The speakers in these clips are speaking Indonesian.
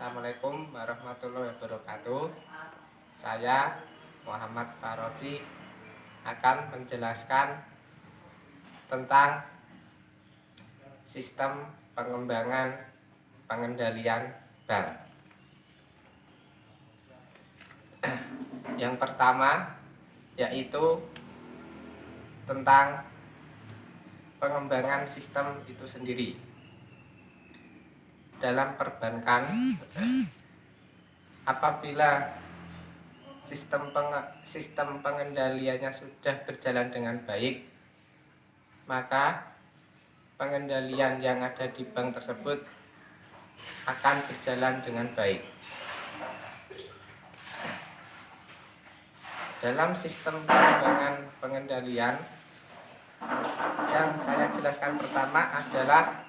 Assalamualaikum warahmatullahi wabarakatuh. Saya Muhammad Faroji akan menjelaskan tentang sistem pengembangan pengendalian bank. Yang pertama yaitu tentang pengembangan sistem itu sendiri. Dalam perbankan, apabila sistem pengendaliannya sudah berjalan dengan baik, maka pengendalian yang ada di bank tersebut akan berjalan dengan baik. Dalam sistem pengembangan pengendalian, yang saya jelaskan pertama adalah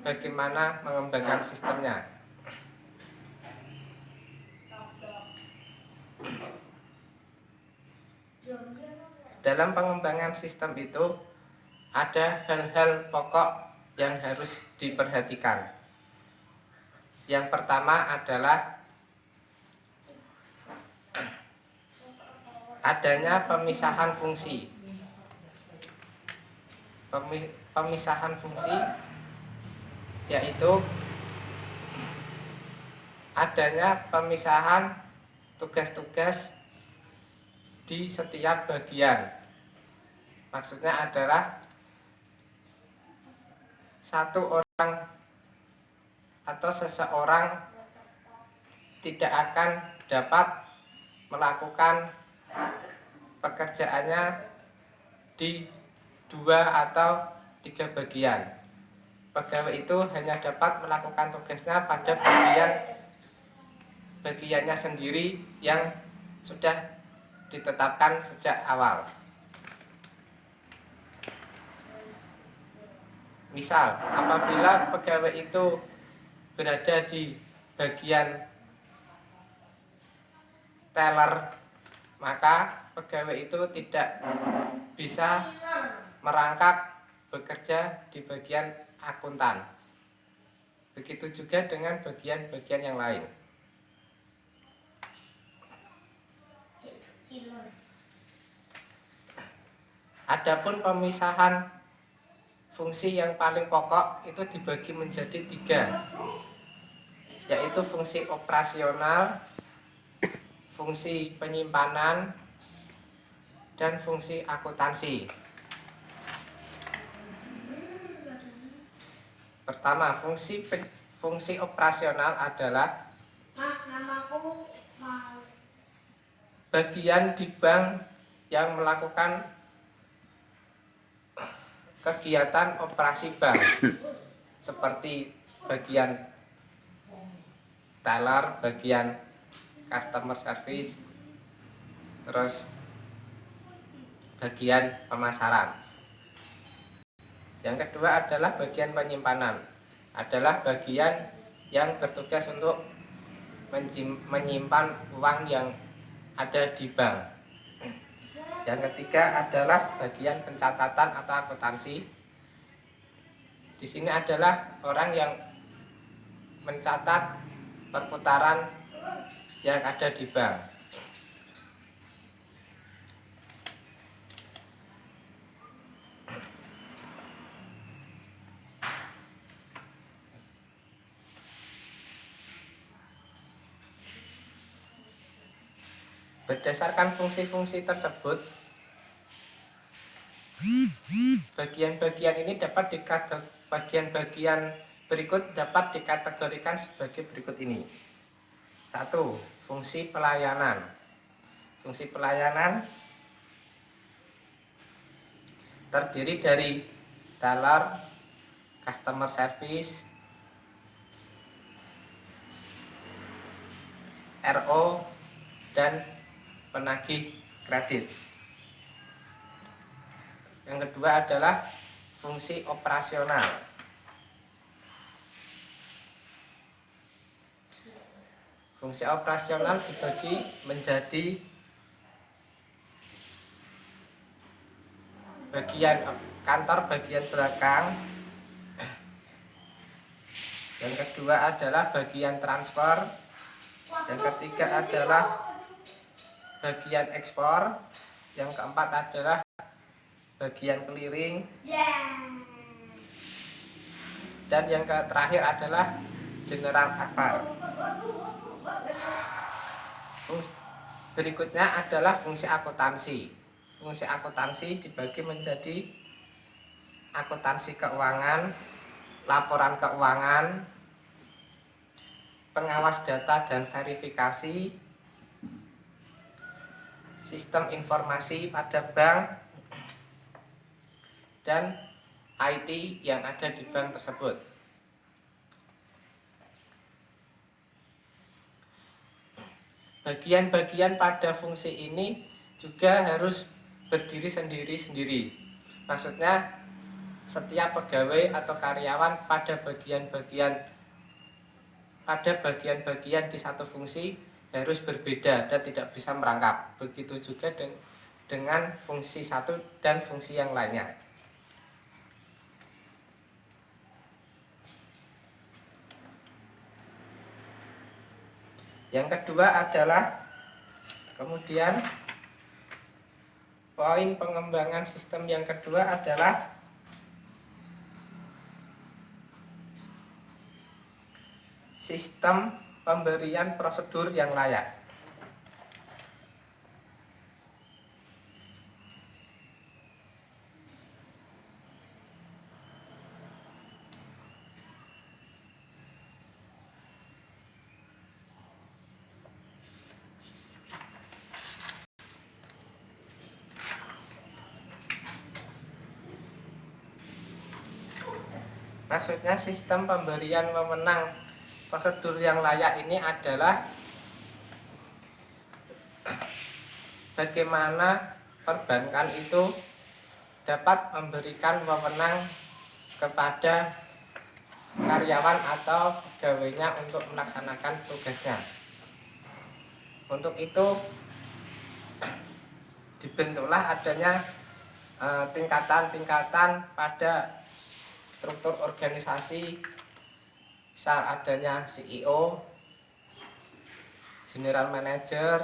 bagaimana mengembangkan sistemnya. Dalam pengembangan sistem itu ada hal-hal pokok yang harus diperhatikan. Yang pertama adalah adanya pemisahan fungsi. Pemisahan fungsi yaitu adanya pemisahan tugas-tugas di setiap bagian. Maksudnya adalah satu orang atau seseorang tidak akan dapat melakukan pekerjaannya di 2 atau 3 bagian. Pegawai itu hanya dapat melakukan tugasnya pada bagiannya sendiri yang sudah ditetapkan sejak awal. Misal, apabila pegawai itu berada di bagian teller, maka pegawai itu tidak bisa merangkap bekerja di bagian akuntan. Begitu juga dengan bagian-bagian yang lain. Adapun pemisahan fungsi yang paling pokok itu dibagi menjadi 3, yaitu fungsi operasional, fungsi penyimpanan, dan fungsi akuntansi. Pertama, fungsi operasional adalah bagian di bank yang melakukan kegiatan operasi bank seperti bagian teller, bagian customer service, terus bagian pemasaran. Yang kedua adalah bagian penyimpanan, adalah bagian yang bertugas untuk menyimpan uang yang ada di bank. Yang ketiga adalah bagian pencatatan atau akuntansi. Di sini adalah orang yang mencatat perputaran yang ada di bank. Berdasarkan fungsi-fungsi tersebut, bagian-bagian ini bagian-bagian berikut dapat dikategorikan sebagai berikut ini. 1. Fungsi pelayanan. Fungsi pelayanan terdiri dari teller, customer service, RO, dan penagih kredit. Yang kedua adalah fungsi operasional. Fungsi operasional dibagi menjadi bagian kantor bagian belakang, Yang kedua adalah bagian transfer. Yang ketiga adalah bagian ekspor. Yang keempat adalah bagian clearing. Dan yang terakhir adalah general affair. Berikutnya adalah fungsi akuntansi. Fungsi akuntansi dibagi menjadi akuntansi keuangan, laporan keuangan, pengawas data dan verifikasi, sistem informasi pada bank, dan IT yang ada di bank tersebut. Bagian-bagian pada fungsi ini juga harus berdiri sendiri-sendiri. Maksudnya setiap pegawai atau karyawan pada bagian-bagian di satu fungsi harus berbeda dan tidak bisa merangkap. Begitu juga dengan fungsi satu dan fungsi yang lainnya. Yang kedua adalah kemudian poin pengembangan sistem yang kedua adalah sistem pemberian prosedur yang layak. Maksudnya sistem pemberian wewenang prosedur yang layak ini adalah bagaimana perbankan itu dapat memberikan wewenang kepada karyawan atau pegawainya untuk melaksanakan tugasnya. Untuk itu dibentuklah adanya tingkatan-tingkatan pada struktur organisasi, misal adanya CEO, General Manager,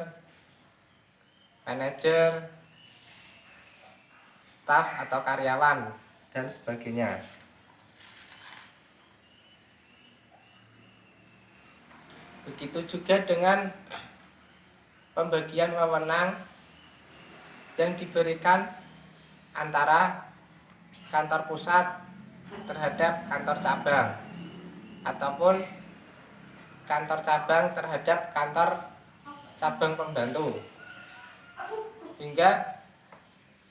manajer, staf atau karyawan, dan sebagainya. Begitu juga dengan pembagian wewenang yang diberikan antara kantor pusat terhadap kantor cabang ataupun kantor cabang terhadap kantor cabang pembantu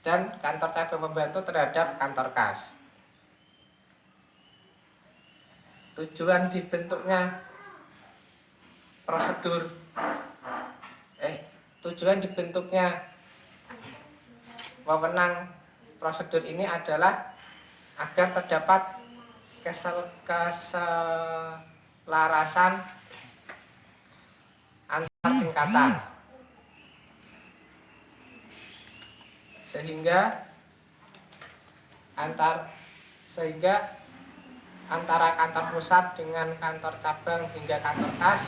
dan kantor cabang pembantu terhadap kantor kas. Tujuan dibentuknya wewenang prosedur ini adalah agar terdapat keselarasan antar tingkatan, sehingga antara kantor pusat dengan kantor cabang hingga kantor kas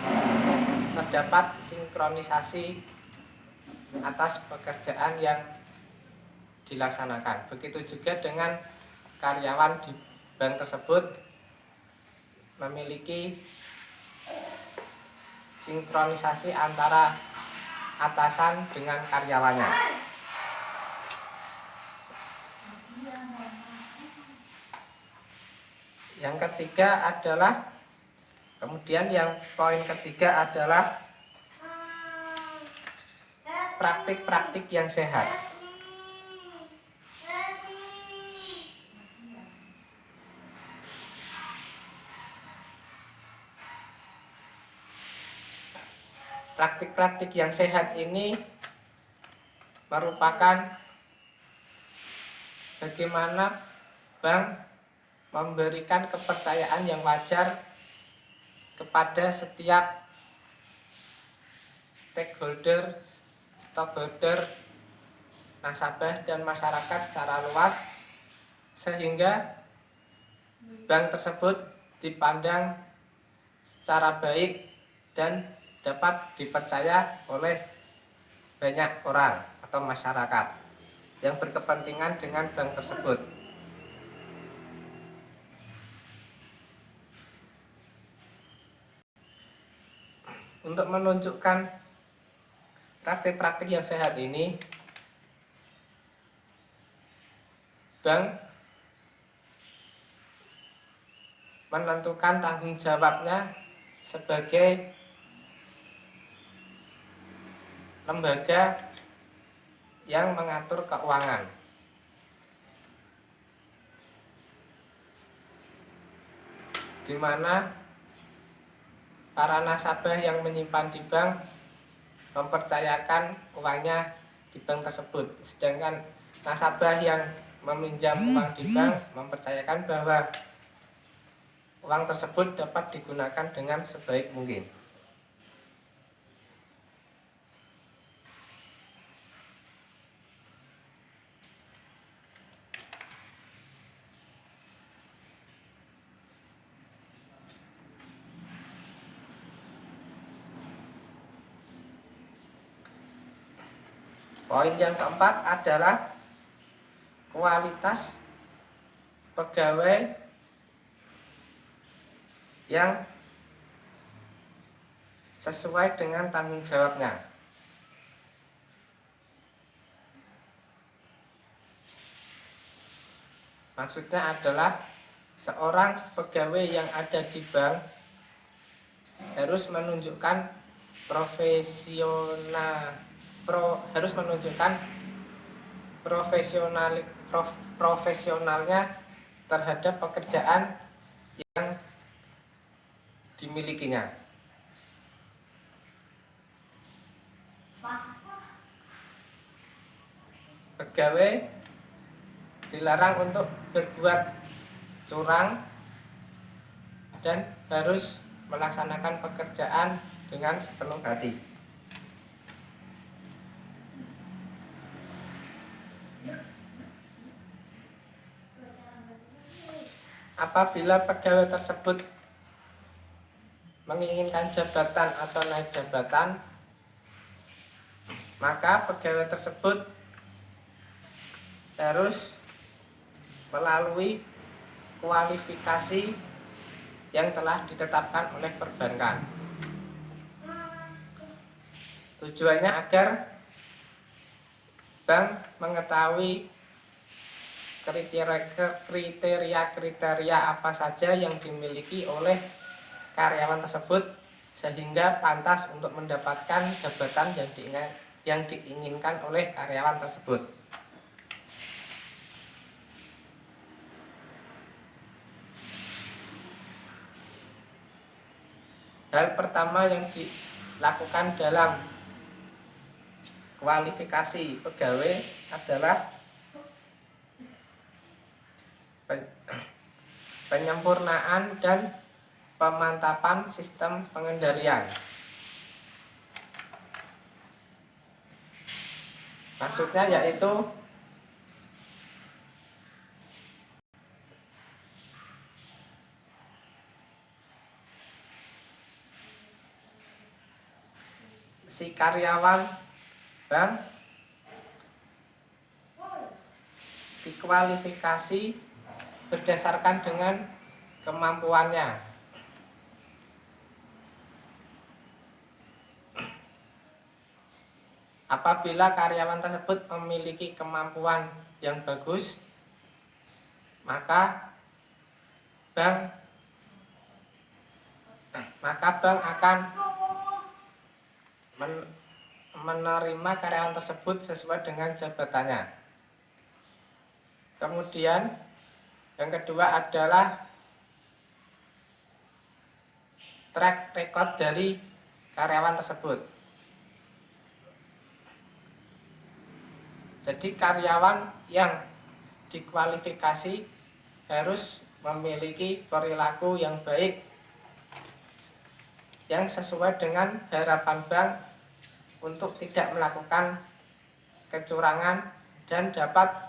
terdapat sinkronisasi atas pekerjaan yang dilaksanakan. Begitu juga dengan karyawan di bank tersebut memiliki sinkronisasi antara atasan dengan karyawannya. Yang ketiga adalah poin ketiga adalah praktik-praktik yang sehat. Praktik-praktik yang sehat ini merupakan bagaimana bank memberikan kepercayaan yang wajar kepada setiap stakeholder, nasabah dan masyarakat secara luas, sehingga bank tersebut dipandang secara baik dan dapat dipercaya oleh banyak orang atau masyarakat yang berkepentingan dengan bank tersebut. Untuk menunjukkan praktik-praktik yang sehat ini, bank menentukan tanggung jawabnya sebagai lembaga yang mengatur keuangan. Di mana para nasabah yang menyimpan di bank mempercayakan uangnya di bank tersebut, sedangkan nasabah yang meminjam uang di bank mempercayakan bahwa uang tersebut dapat digunakan dengan sebaik mungkin. Poin yang keempat adalah kualitas pegawai yang sesuai dengan tanggung jawabnya. Maksudnya adalah seorang pegawai yang ada di bank harus menunjukkan profesionalnya terhadap pekerjaan yang dimilikinya. Pegawai dilarang untuk berbuat curang dan harus melaksanakan pekerjaan dengan sepenuh hati. Apabila pegawai tersebut menginginkan jabatan atau naik jabatan, maka pegawai tersebut harus melalui kualifikasi yang telah ditetapkan oleh perbankan. Tujuannya agar bank mengetahui kriteria apa saja yang dimiliki oleh karyawan tersebut sehingga pantas untuk mendapatkan jabatan yang diinginkan oleh karyawan tersebut. Hal pertama yang dilakukan dalam kualifikasi pegawai adalah penyempurnaan dan pemantapan sistem pengendalian. Maksudnya yaitu si karyawan bank dikualifikasi berdasarkan dengan kemampuannya. Apabila karyawan tersebut memiliki kemampuan yang bagus, maka bank akan menerima karyawan tersebut sesuai dengan jabatannya. Kemudian yang kedua adalah track record dari karyawan tersebut. Jadi karyawan yang dikualifikasi harus memiliki perilaku yang baik yang sesuai dengan harapan bank untuk tidak melakukan kecurangan dan dapat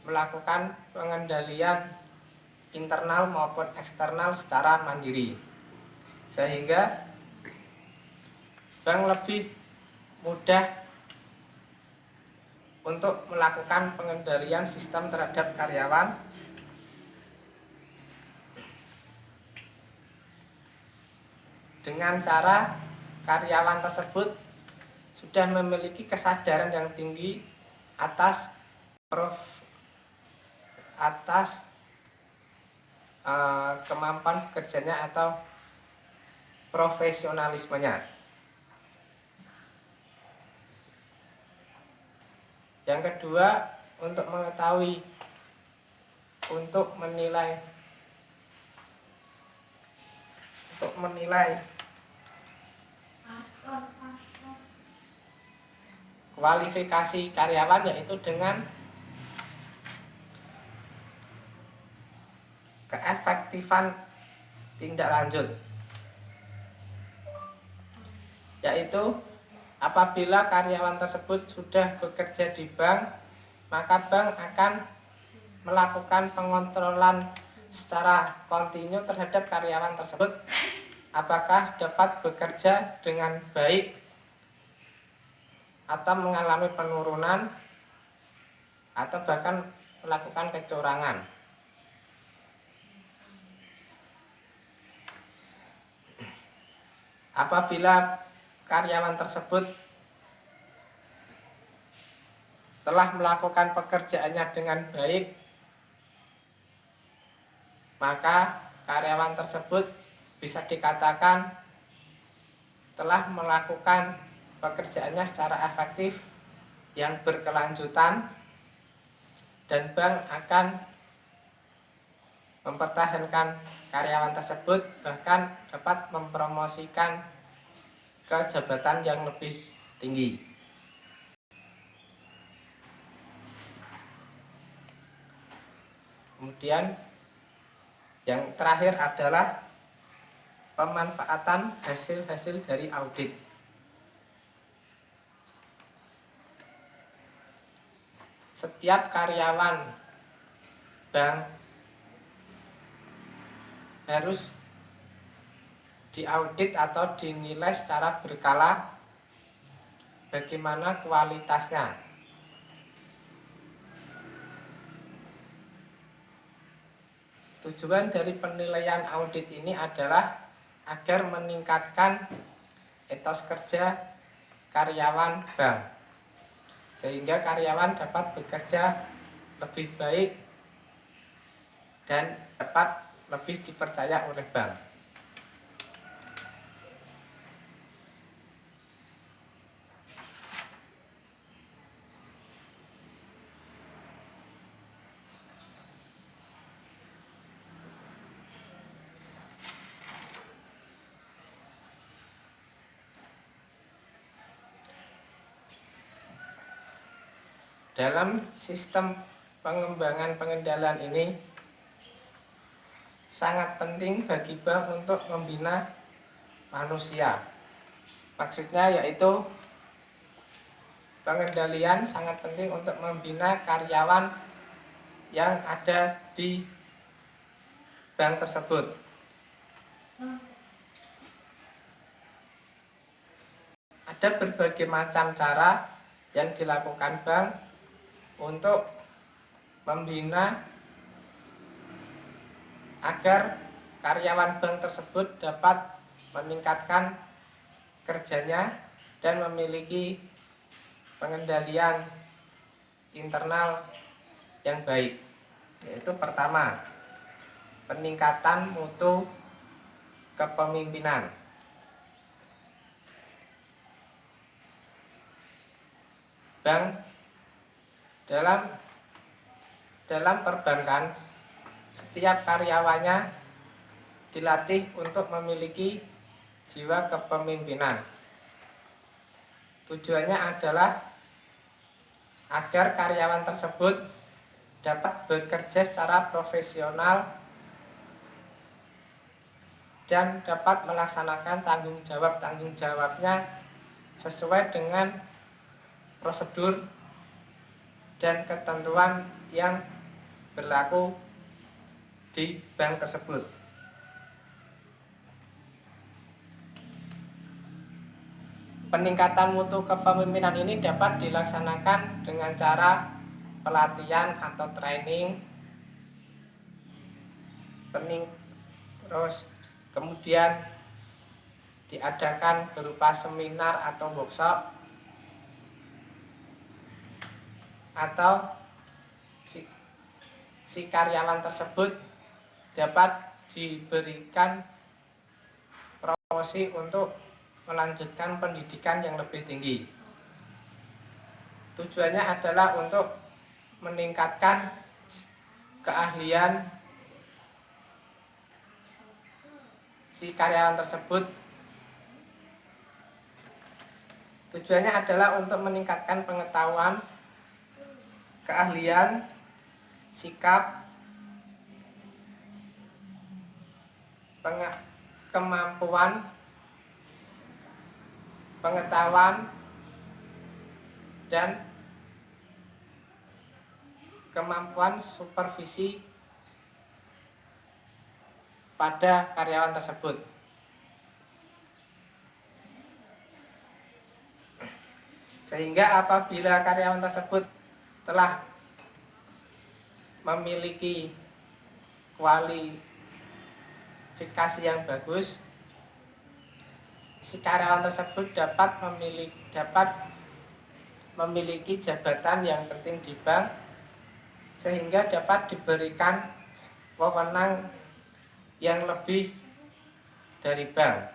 melakukan pengendalian internal maupun eksternal secara mandiri. sehingga bank lebih mudah untuk melakukan pengendalian sistem terhadap karyawan dengan cara karyawan tersebut sudah memiliki kesadaran yang tinggi atas kemampuan kerjanya atau profesionalismenya. Yang kedua, untuk mengetahui, untuk menilai kualifikasi karyawan, yaitu dengan keefektifan tindak lanjut, yaitu apabila karyawan tersebut sudah bekerja di bank, maka bank akan melakukan pengontrolan secara kontinu terhadap karyawan tersebut, apakah dapat bekerja dengan baik atau mengalami penurunan atau bahkan melakukan kecurangan. Apabila karyawan tersebut telah melakukan pekerjaannya dengan baik, maka karyawan tersebut bisa dikatakan telah melakukan pekerjaannya secara efektif yang berkelanjutan, dan bank akan mempertahankan karyawan tersebut, bahkan dapat mempromosikan ke jabatan yang lebih tinggi. Kemudian yang terakhir adalah pemanfaatan hasil-hasil dari audit. Setiap karyawan bank harus diaudit atau dinilai secara berkala bagaimana kualitasnya. Tujuan dari penilaian audit ini adalah agar meningkatkan etos kerja karyawan bank, sehingga karyawan dapat bekerja lebih baik dan dapat lebih dipercaya oleh bank. Dalam sistem pengembangan pengendalian ini sangat penting bagi bank untuk membina manusia. Maksudnya yaitu pengendalian sangat penting untuk membina karyawan yang ada di bank tersebut. Ada berbagai macam cara yang dilakukan bank untuk membina agar karyawan bank tersebut dapat meningkatkan kerjanya dan memiliki pengendalian internal yang baik. Yaitu pertama, peningkatan mutu kepemimpinan. Bank dalam perbankan, setiap karyawannya dilatih untuk memiliki jiwa kepemimpinan. Tujuannya adalah agar karyawan tersebut dapat bekerja secara profesional dan dapat melaksanakan tanggung jawabnya sesuai dengan prosedur dan ketentuan yang berlaku di bank tersebut. Peningkatan mutu kepemimpinan ini dapat dilaksanakan dengan cara pelatihan atau training, terus kemudian diadakan berupa seminar atau workshop, atau si karyawan tersebut dapat diberikan promosi untuk melanjutkan pendidikan yang lebih tinggi. Tujuannya adalah untuk meningkatkan keahlian si karyawan tersebut. Tujuannya adalah untuk meningkatkan pengetahuan, keahlian, sikap, kemampuan, pengetahuan, dan kemampuan supervisi pada karyawan tersebut. Sehingga apabila karyawan tersebut telah memiliki kualifikasi yang bagus, si karyawan tersebut dapat memiliki jabatan yang penting di bank, sehingga dapat diberikan wewenang yang lebih dari bank.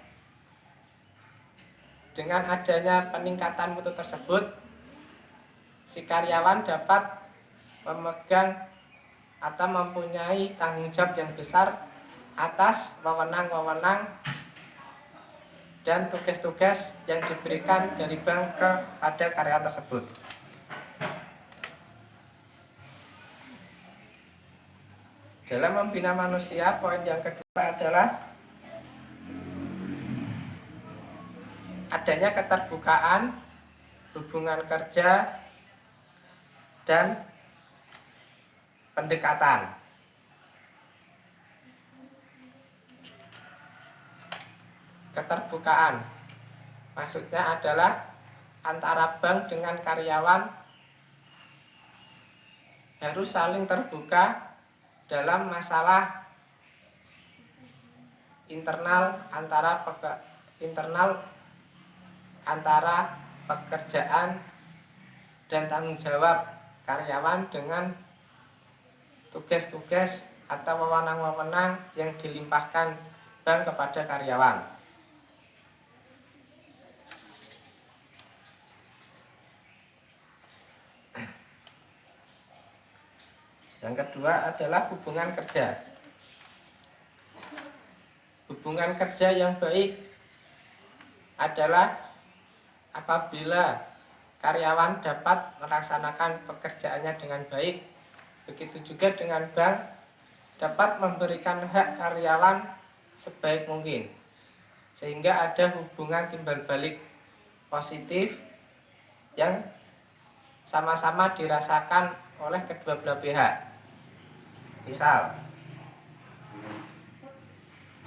Dengan adanya peningkatan mutu tersebut, si karyawan dapat memegang atau mempunyai tanggung jawab yang besar atas wewenang-wewenang dan tugas-tugas yang diberikan dari bank kepada karyawan tersebut. Dalam membina manusia, poin yang kedua adalah adanya keterbukaan, hubungan kerja, dan pendekatan. Keterbukaan maksudnya adalah antara bank dengan karyawan harus saling terbuka dalam masalah internal antara pekerjaan dan tanggung jawab karyawan dengan tugas-tugas atau wewenang-wewenang yang dilimpahkan bank kepada karyawan. Yang kedua adalah hubungan kerja. Hubungan kerja yang baik adalah apabila karyawan dapat melaksanakan pekerjaannya dengan baik, begitu juga dengan bank dapat memberikan hak karyawan sebaik mungkin, sehingga ada hubungan timbal balik positif yang sama-sama dirasakan oleh kedua belah pihak. Misal,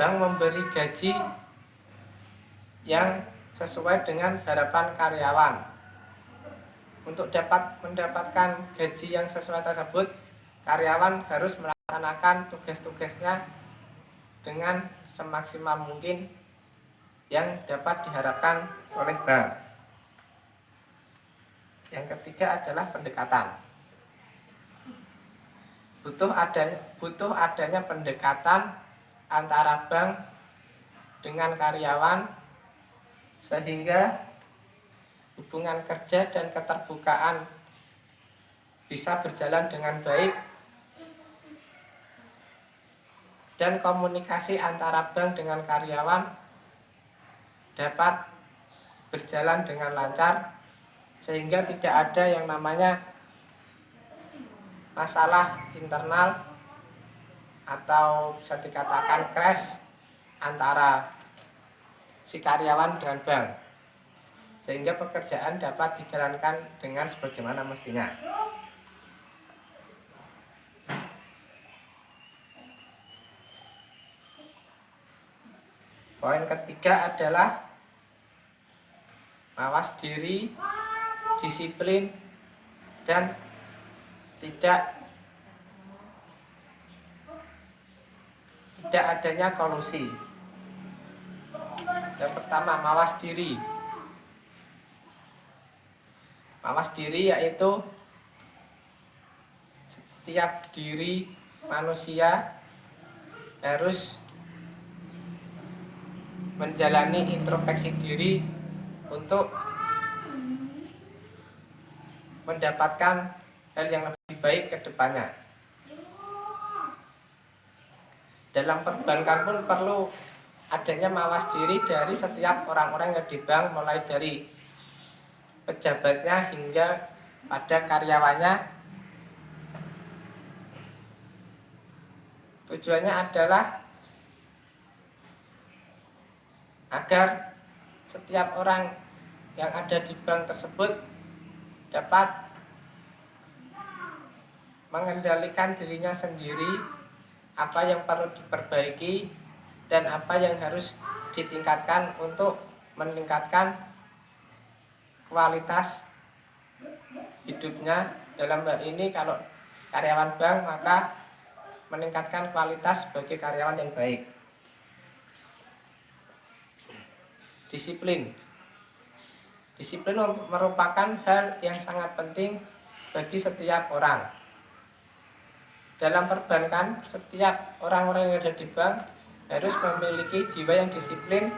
bank memberi gaji yang sesuai dengan harapan karyawan. Untuk dapat mendapatkan gaji yang sesuai tersebut, karyawan harus melaksanakan tugas-tugasnya dengan semaksimal mungkin yang dapat diharapkan oleh bank. Yang ketiga adalah pendekatan. Butuh adanya pendekatan antara bank dengan karyawan, sehingga hubungan kerja dan keterbukaan bisa berjalan dengan baik, dan komunikasi antara bank dengan karyawan dapat berjalan dengan lancar, sehingga tidak ada yang namanya masalah internal atau bisa dikatakan crash antara si karyawan dengan bank, sehingga pekerjaan dapat dijalankan dengan sebagaimana mestinya. Poin ketiga adalah mawas diri, disiplin, dan tidak adanya kolusi. Yang pertama, mawas diri. Mawas diri yaitu setiap diri manusia harus menjalani introspeksi diri untuk mendapatkan hal yang lebih baik ke depannya. Dalam perbankan pun perlu adanya mawas diri dari setiap orang-orang yang di bank, mulai dari pejabatnya hingga pada karyawannya. Tujuannya adalah agar setiap orang yang ada di bank tersebut dapat mengendalikan dirinya sendiri, apa yang perlu diperbaiki dan apa yang harus ditingkatkan untuk meningkatkan kualitas hidupnya. Dalam hal ini kalau karyawan bank, maka meningkatkan kualitas sebagai karyawan yang baik. Disiplin. Disiplin merupakan hal yang sangat penting bagi setiap orang. Dalam perbankan, setiap orang-orang yang ada di bank harus memiliki jiwa yang disiplin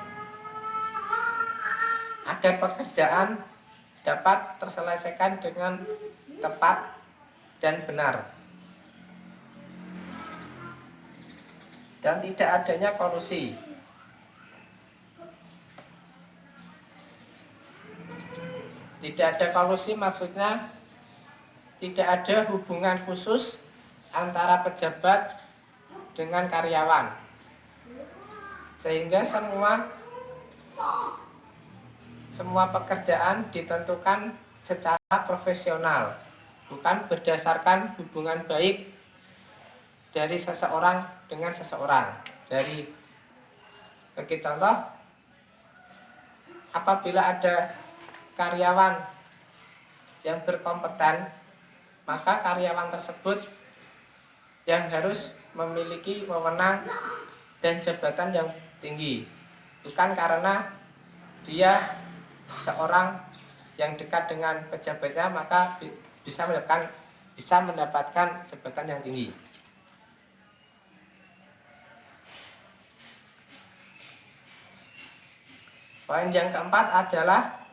agar pekerjaan dapat terselesaikan dengan tepat dan benar, dan tidak adanya kolusi. Tidak ada kolusi maksudnya tidak ada hubungan khusus antara pejabat dengan karyawan, sehingga semua pekerjaan ditentukan secara profesional, bukan berdasarkan hubungan baik dari seseorang dengan seseorang. Bagi contoh, apabila ada karyawan yang berkompeten, maka karyawan tersebut yang harus memiliki wewenang dan jabatan yang tinggi, bukan karena dia seorang yang dekat dengan pejabatnya maka bisa mendapatkan jabatan yang tinggi. Poin yang keempat adalah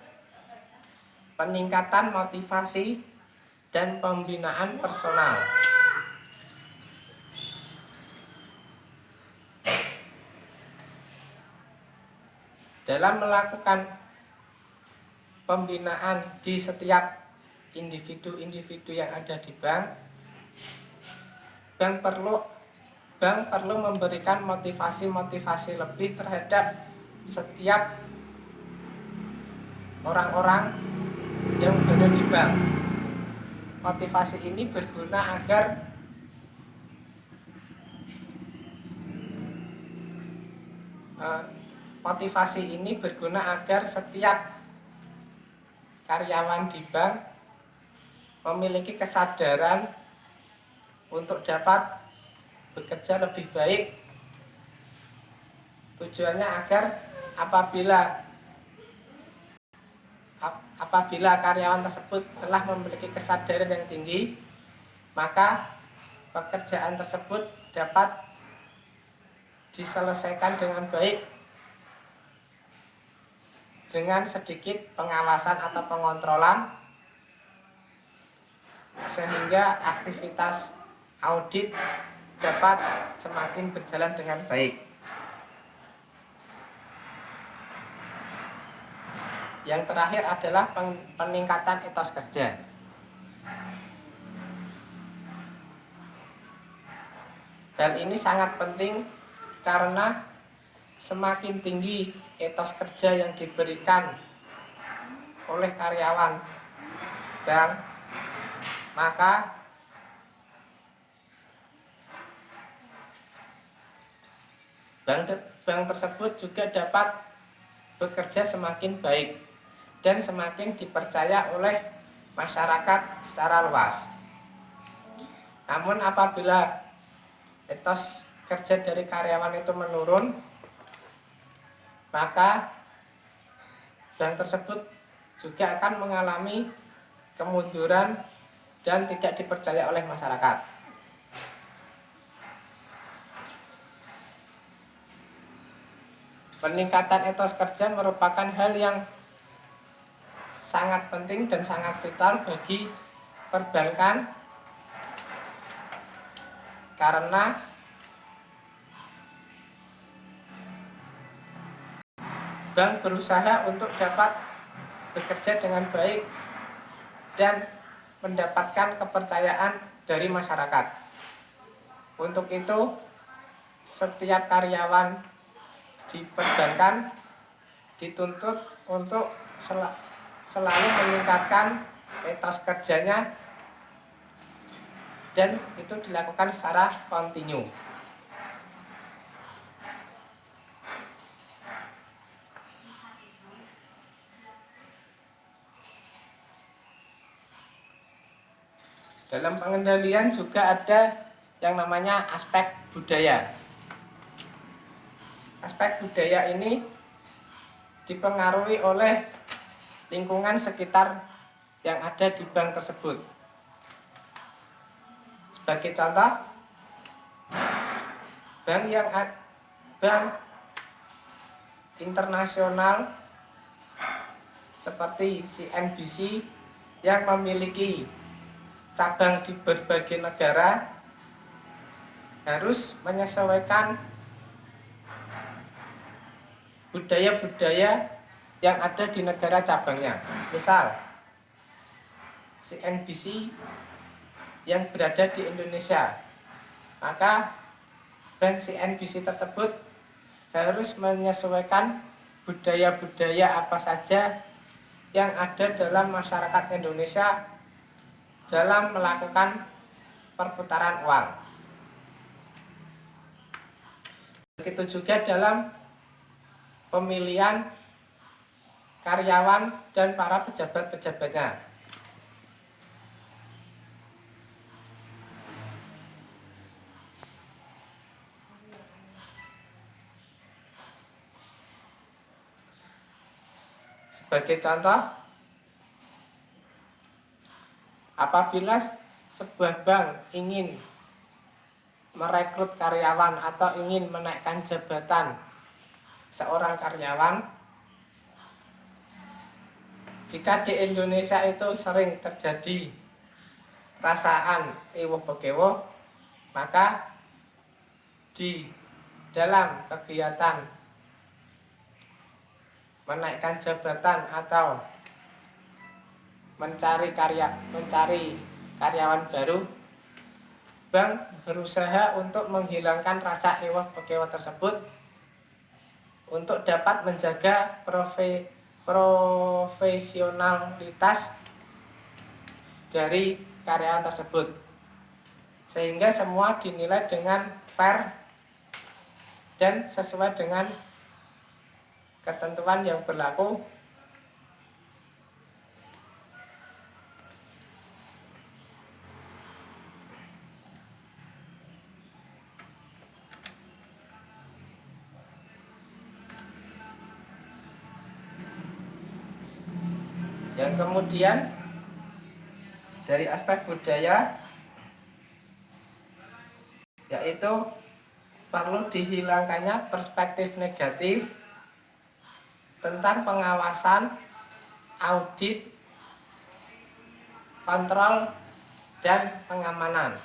peningkatan motivasi dan pembinaan personal. Dalam melakukan pembinaan di setiap individu-individu yang ada di bank, bank perlu memberikan motivasi lebih terhadap setiap orang-orang yang berada di bank. Motivasi ini berguna agar setiap karyawan di bank memiliki kesadaran untuk dapat bekerja lebih baik. Tujuannya agar apabila karyawan tersebut telah memiliki kesadaran yang tinggi, maka pekerjaan tersebut dapat diselesaikan dengan baik dengan sedikit pengawasan atau pengontrolan, sehingga aktivitas audit dapat semakin berjalan dengan baik. Yang terakhir adalah peningkatan etos kerja. Hal ini sangat penting karena semakin tinggi etos kerja yang diberikan oleh karyawan bank, maka bank tersebut juga dapat bekerja semakin baik. dan semakin dipercaya oleh masyarakat secara luas. Namun apabila etos kerja dari karyawan itu menurun, maka bank tersebut juga akan mengalami kemunduran dan tidak dipercaya oleh masyarakat. Peningkatan etos kerja merupakan hal yang sangat penting dan sangat vital bagi perbankan, karena bank berusaha untuk dapat bekerja dengan baik dan mendapatkan kepercayaan dari masyarakat. Untuk itu, setiap karyawan di perbankan dituntut untuk selalu meningkatkan etos kerjanya, dan itu dilakukan secara kontinu. Dalam pengendalian juga ada yang namanya aspek budaya. Aspek budaya ini dipengaruhi oleh lingkungan sekitar yang ada di bank tersebut. Sebagai contoh, bank internasional seperti CNBC yang memiliki cabang di berbagai negara harus menyesuaikan budaya-budaya yang ada di negara cabangnya. Misal, CNBC yang berada di Indonesia, maka bank CNBC tersebut harus menyesuaikan budaya-budaya apa saja yang ada dalam masyarakat Indonesia dalam melakukan perputaran uang. Begitu juga dalam pemilihan karyawan dan para pejabat-pejabatnya. Sebagai contoh, apabila sebuah bank ingin merekrut karyawan atau ingin menaikkan jabatan seorang karyawan, jika di Indonesia itu sering terjadi perasaan ewoh bekewoh, maka di dalam kegiatan menaikkan jabatan atau mencari karyawan baru, bank berusaha untuk menghilangkan rasa ewoh bekewoh tersebut untuk dapat menjaga profesionalitas dari karyawan tersebut, sehingga semua dinilai dengan fair dan sesuai dengan ketentuan yang berlaku. Yang kemudian dari aspek budaya, yaitu perlu dihilangkannya perspektif negatif tentang pengawasan, audit, kontrol, dan pengamanan.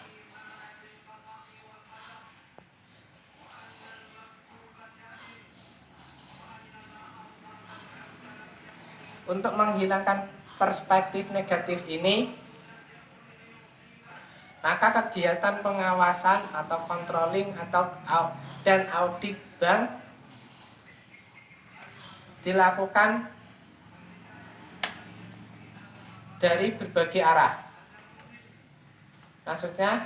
Untuk menghilangkan perspektif negatif ini, maka kegiatan pengawasan atau controlling dan audit bank dilakukan dari berbagai arah. Maksudnya,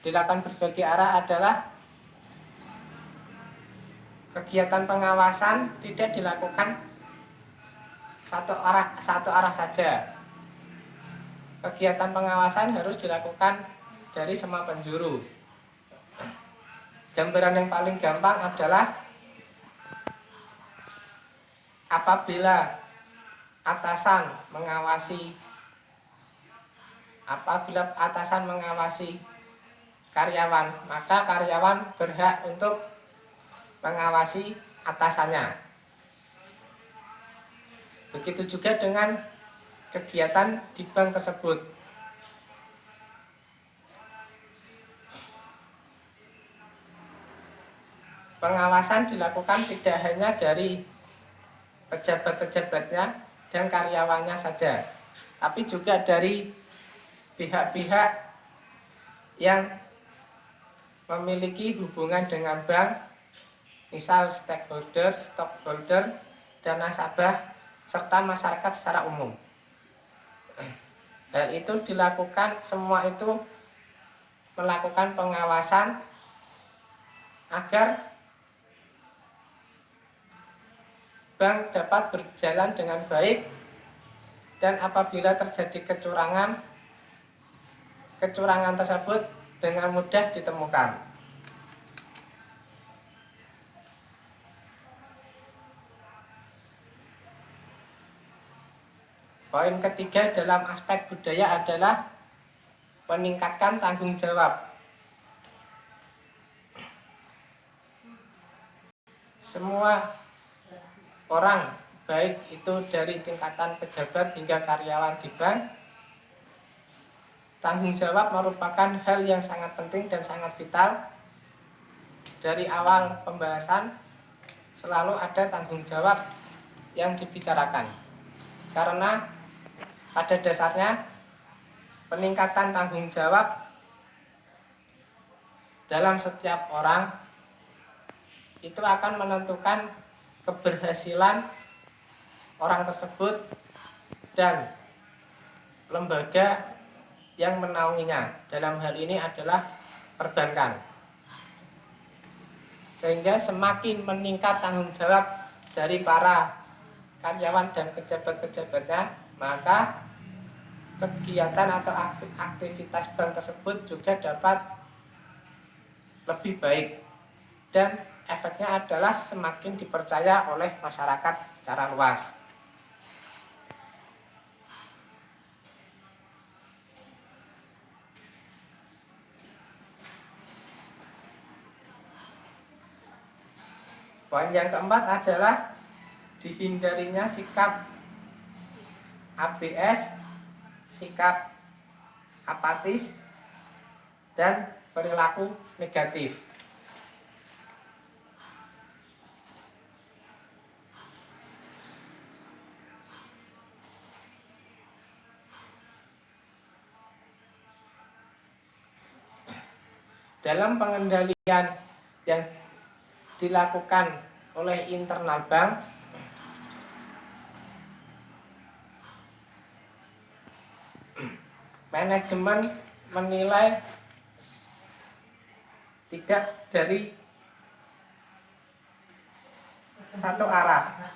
dilakukan berbagai arah adalah kegiatan pengawasan tidak dilakukan satu arah saja. Kegiatan pengawasan harus dilakukan dari semua penjuru. Gambaran yang paling gampang adalah apabila atasan mengawasi karyawan, maka karyawan berhak untuk mengawasi atasannya. Begitu juga dengan kegiatan di bank tersebut. Pengawasan dilakukan tidak hanya dari pejabat-pejabatnya dan karyawannya saja, tapi juga dari pihak-pihak yang memiliki hubungan dengan bank, misal stakeholder, stockholder, dan nasabah, serta masyarakat secara umum. Hal itu dilakukan, semua itu melakukan pengawasan agar bank dapat berjalan dengan baik, dan apabila terjadi kecurangan tersebut dengan mudah ditemukan. Poin ketiga dalam aspek budaya adalah meningkatkan tanggung jawab. Semua orang, baik itu dari tingkatan pejabat hingga karyawan di bank, tanggung jawab merupakan hal yang sangat penting dan sangat vital. Dari awal pembahasan selalu ada tanggung jawab yang dibicarakan, karena pada dasarnya peningkatan tanggung jawab dalam setiap orang itu akan menentukan keberhasilan orang tersebut dan lembaga yang menaunginya. Dalam hal ini adalah perbankan. Sehingga semakin meningkat tanggung jawab dari para karyawan dan pejabat-pejabatnya, maka kegiatan atau aktivitas bank tersebut juga dapat lebih baik, dan efeknya adalah semakin dipercaya oleh masyarakat secara luas. Poin yang keempat adalah dihindarinya sikap ABS, sikap apatis, dan perilaku negatif. Dalam pengendalian yang dilakukan oleh internal bank, manajemen menilai tidak dari satu arah,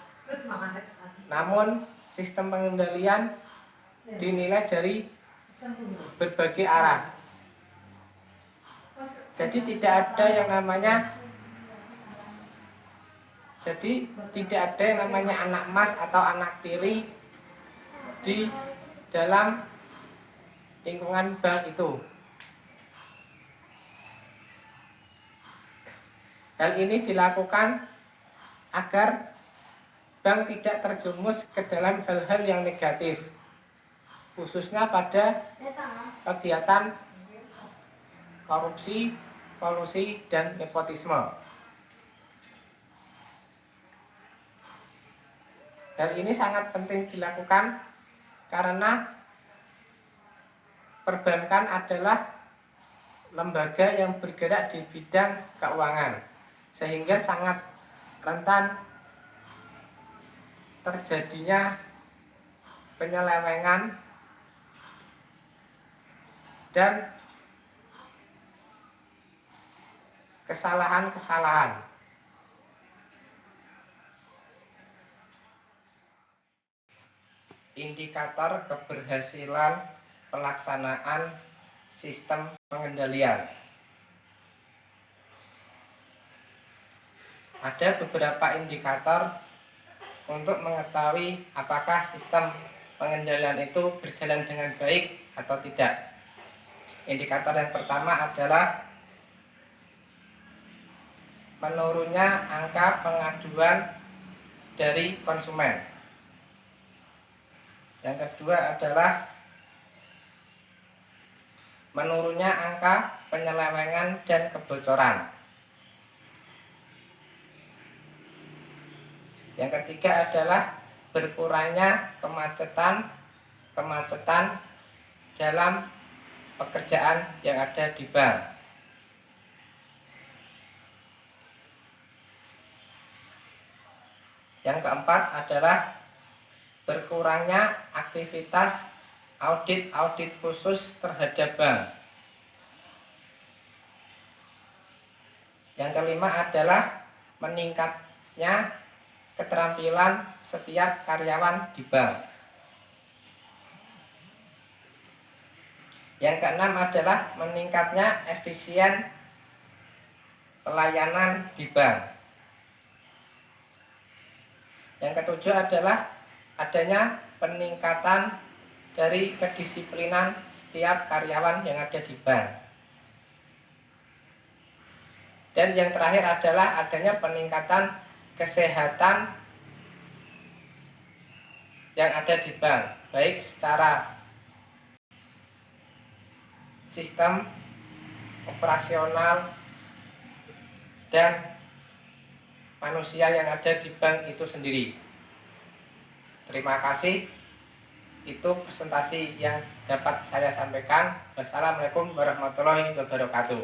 namun sistem pengendalian dinilai dari berbagai arah. Jadi tidak ada yang namanya anak mas atau anak tiri di dalam lingkungan bank itu. Hal ini dilakukan agar bank tidak terjerumus ke dalam hal-hal yang negatif, khususnya pada kegiatan korupsi, kolusi, dan nepotisme. Hal ini sangat penting dilakukan karena perbankan adalah lembaga yang bergerak di bidang keuangan, sehingga sangat rentan terjadinya penyelewengan dan kesalahan-kesalahan. indikator keberhasilan pelaksanaan sistem pengendalian. Ada beberapa indikator untuk mengetahui apakah sistem pengendalian itu berjalan dengan baik atau tidak. Indikator yang pertama adalah menurunnya angka pengaduan dari konsumen. Yang kedua adalah menurunnya angka penyelewengan dan kebocoran. Yang ketiga adalah berkurangnya kemacetan dalam pekerjaan yang ada di bank. Yang keempat adalah berkurangnya aktivitas audit khusus terhadap bank. Yang kelima adalah meningkatnya keterampilan setiap karyawan di bank. Yang keenam adalah meningkatnya efisien pelayanan di bank. Yang ketujuh adalah adanya peningkatan dari kedisiplinan setiap karyawan yang ada di bank. Dan yang terakhir adalah adanya peningkatan kesehatan yang ada di bank, baik secara sistem operasional dan manusia yang ada di bank itu sendiri. Terima kasih. Itu presentasi yang dapat saya sampaikan. Wassalamualaikum warahmatullahi wabarakatuh.